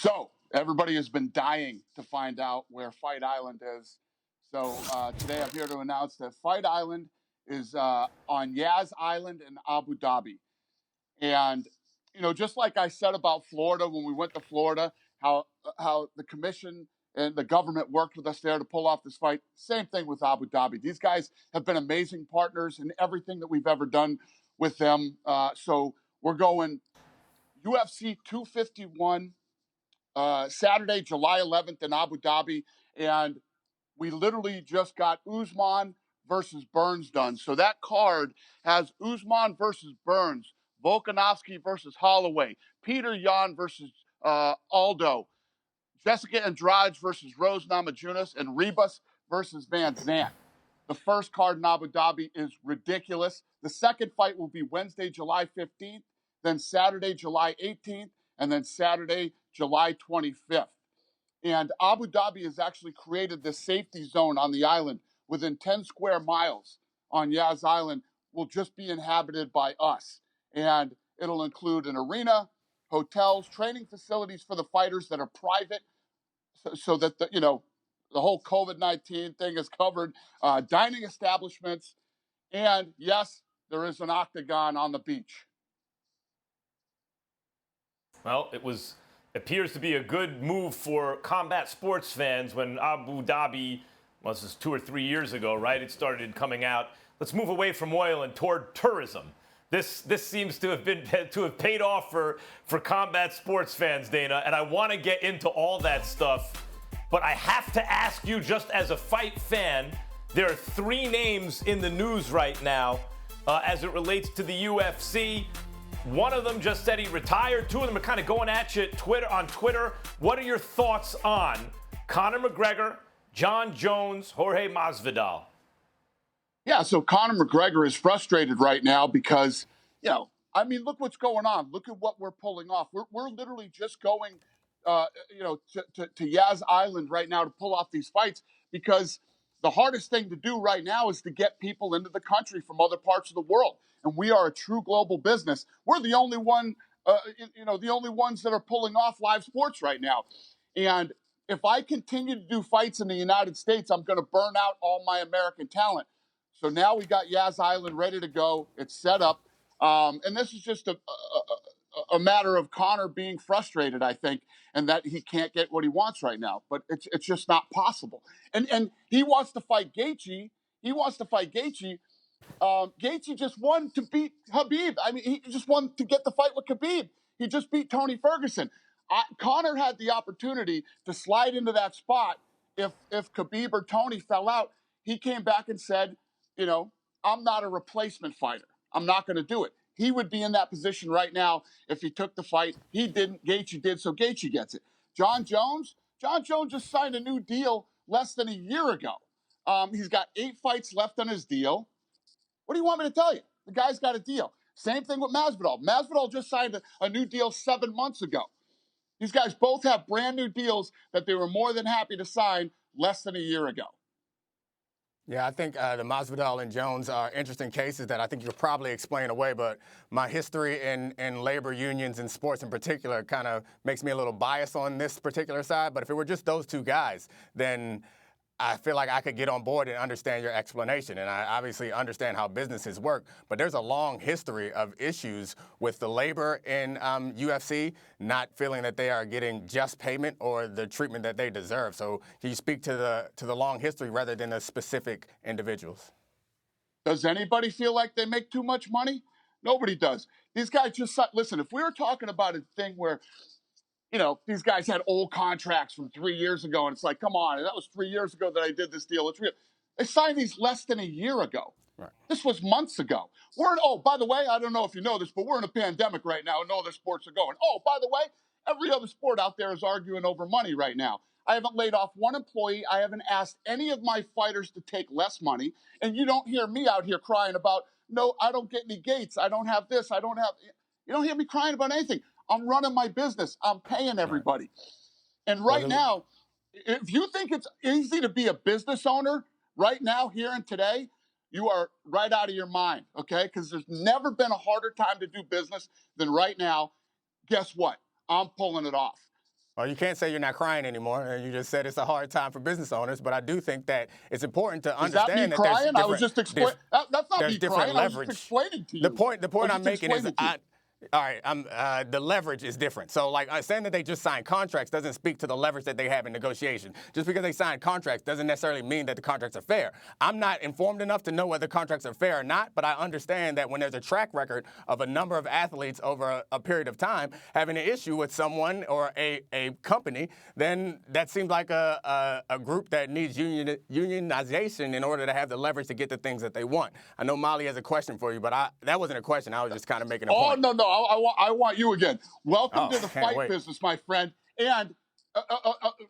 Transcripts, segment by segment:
So everybody has been dying to find out where Fight Island is. So today I'm here to announce that Fight Island is on Yas Island in Abu Dhabi. And just like I said about Florida when we went to Florida, how the commission and the government worked with us there to pull off this fight. Same thing with Abu Dhabi. These guys have been amazing partners in everything that we've ever done with them. So we're going UFC 251 Saturday, July 11th in Abu Dhabi, and we literally just got Usman versus Burns done. So that card has Usman versus Burns, Volkanovski versus Holloway, Peter Yan versus Aldo, Jessica Andrade versus Rose Namajunas, and Rebus versus Van Zant. The first card in Abu Dhabi is ridiculous. The second fight will be Wednesday, July 15th, then Saturday, July 18th, and then Saturday, July 25th. And Abu Dhabi has actually created this safety zone on the island within 10 square miles on Yas Island will just be inhabited by us. And it'll include an arena, hotels, training facilities for the fighters that are private so that the whole COVID-19 thing is covered, dining establishments, and yes, there is an octagon on the beach. Well, appears to be a good move for combat sports fans when Abu Dhabi, well, this is 2 or 3 years ago, right? It started coming out. Let's move away from oil and toward tourism. This seems to have paid off for combat sports fans, Dana, and I want to get into all that stuff. But I have to ask you, just as a fight fan, there are 3 names in the news right now as it relates to the UFC. One of them just said he retired. 2 of them are kind of going at you on Twitter. What are your thoughts on Conor McGregor, John Jones, Jorge Masvidal? Yeah, so Conor McGregor is frustrated right now because, look what's going on. Look at what we're pulling off. We're literally just going, to Yas Island right now to pull off these fights because the hardest thing to do right now is to get people into the country from other parts of the world. And we are a true global business. We're the only one, the only ones that are pulling off live sports right now. And if I continue to do fights in the United States, I'm going to burn out all my American talent. So now we got Yas Island ready to go. It's set up. And this is just a matter of Conor being frustrated, I think, and that he can't get what he wants right now. But it's just not possible. And he wants to fight Gaethje. Gaethje just won to beat Khabib. I mean, he just won to get the fight with Khabib. He just beat Tony Ferguson. Conor had the opportunity to slide into that spot if Khabib or Tony fell out. He came back and said, I'm not a replacement fighter. I'm not going to do it. He would be in that position right now if he took the fight. He didn't. Gaethje did, so Gaethje gets it. John Jones just signed a new deal less than a year ago. He's got 8 fights left on his deal. What do you want me to tell you? The guy's got a deal. Same thing with Masvidal. Masvidal just signed a new deal 7 months ago. These guys both have brand new deals that they were more than happy to sign less than a year ago. Yeah, I think the Masvidal and Jones are interesting cases that I think you'll probably explain away, but my history in labor unions and sports in particular kind of makes me a little biased on this particular side. But if it were just those 2 guys, then I feel like I could get on board and understand your explanation. And I obviously understand how businesses work, but there's a long history of issues with the labor in UFC not feeling that they are getting just payment or the treatment that they deserve. So can you speak to the long history rather than the specific individuals? Does anybody feel like they make too much money? Nobody does. These guys just, listen, if we were talking about a thing where these guys had old contracts from 3 years ago, and it's like, come on, that was 3 years ago that I did this deal. It's real. They signed these less than a year ago. Right. This was months ago. By the way, I don't know if you know this, but we're in a pandemic right now, and no other sports are going. Oh, by the way, every other sport out there is arguing over money right now. I haven't laid off one employee. I haven't asked any of my fighters to take less money, and you don't hear me out here crying about, no, I don't get any gates. I don't have this. You don't hear me crying about anything. I'm running my business. I'm paying everybody. And right now, if you think it's easy to be a business owner right now, here and today, you are right out of your mind, okay? Because there's never been a harder time to do business than right now. Guess what? I'm pulling it off. Well, you can't say you're not crying anymore. You just said it's a hard time for business owners, but I do think that it's important to Is that me understand that crying? there's I was just explaining. That's not there's me different crying. I was leverage. just explaining to you. The point I was I'm just making is explaining to you. all right, the leverage is different. So, like, saying that they just signed contracts doesn't speak to the leverage that they have in negotiation. Just because they signed contracts doesn't necessarily mean that the contracts are fair. I'm not informed enough to know whether contracts are fair or not, but I understand that when there's a track record of a number of athletes over a period of time having an issue with someone or a company, then that seems like a group that needs unionization in order to have the leverage to get the things that they want. I know Molly has a question for you, but that wasn't a question. I was just kind of making a point. Oh, no. I want you again. Welcome to the fight wait. business, my friend. And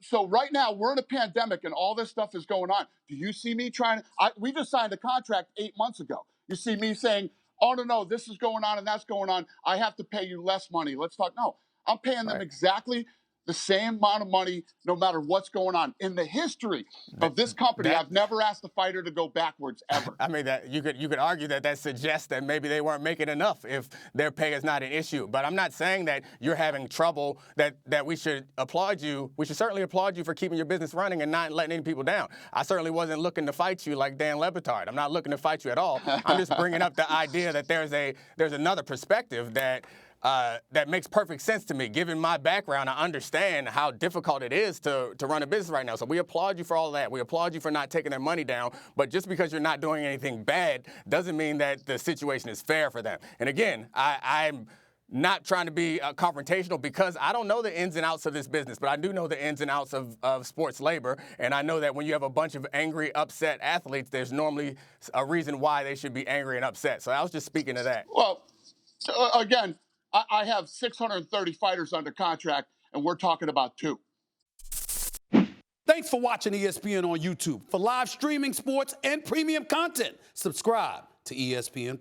so right now we're in a pandemic and all this stuff is going on. Do you see me trying? We just signed a contract 8 months ago. You see me saying, "Oh no, this is going on and that's going on. I have to pay you less money. Let's talk." No, I'm paying them exactly the same amount of money, no matter what's going on. In the history of this company, I've never asked the fighter to go backwards ever. I mean, that you could argue that suggests that maybe they weren't making enough if their pay is not an issue. But I'm not saying that you're having trouble, that we should applaud you. We should certainly applaud you for keeping your business running and not letting any people down. I certainly wasn't looking to fight you like Dan Le Batard. I'm not looking to fight you at all. I'm just bringing up the idea that there's another perspective that makes perfect sense to me. Given my background, I understand how difficult it is to run a business right now. So we applaud you for all that. We applaud you for not taking their money down. But just because you're not doing anything bad doesn't mean that the situation is fair for them. And again, I'm not trying to be confrontational because I don't know the ins and outs of this business, but I do know the ins and outs of sports labor. And I know that when you have a bunch of angry, upset athletes, there's normally a reason why they should be angry and upset. So I was just speaking to that. Well, again, I have 630 fighters under contract, and we're talking about 2. Thanks for watching ESPN on YouTube. For live streaming sports and premium content, subscribe to ESPN+.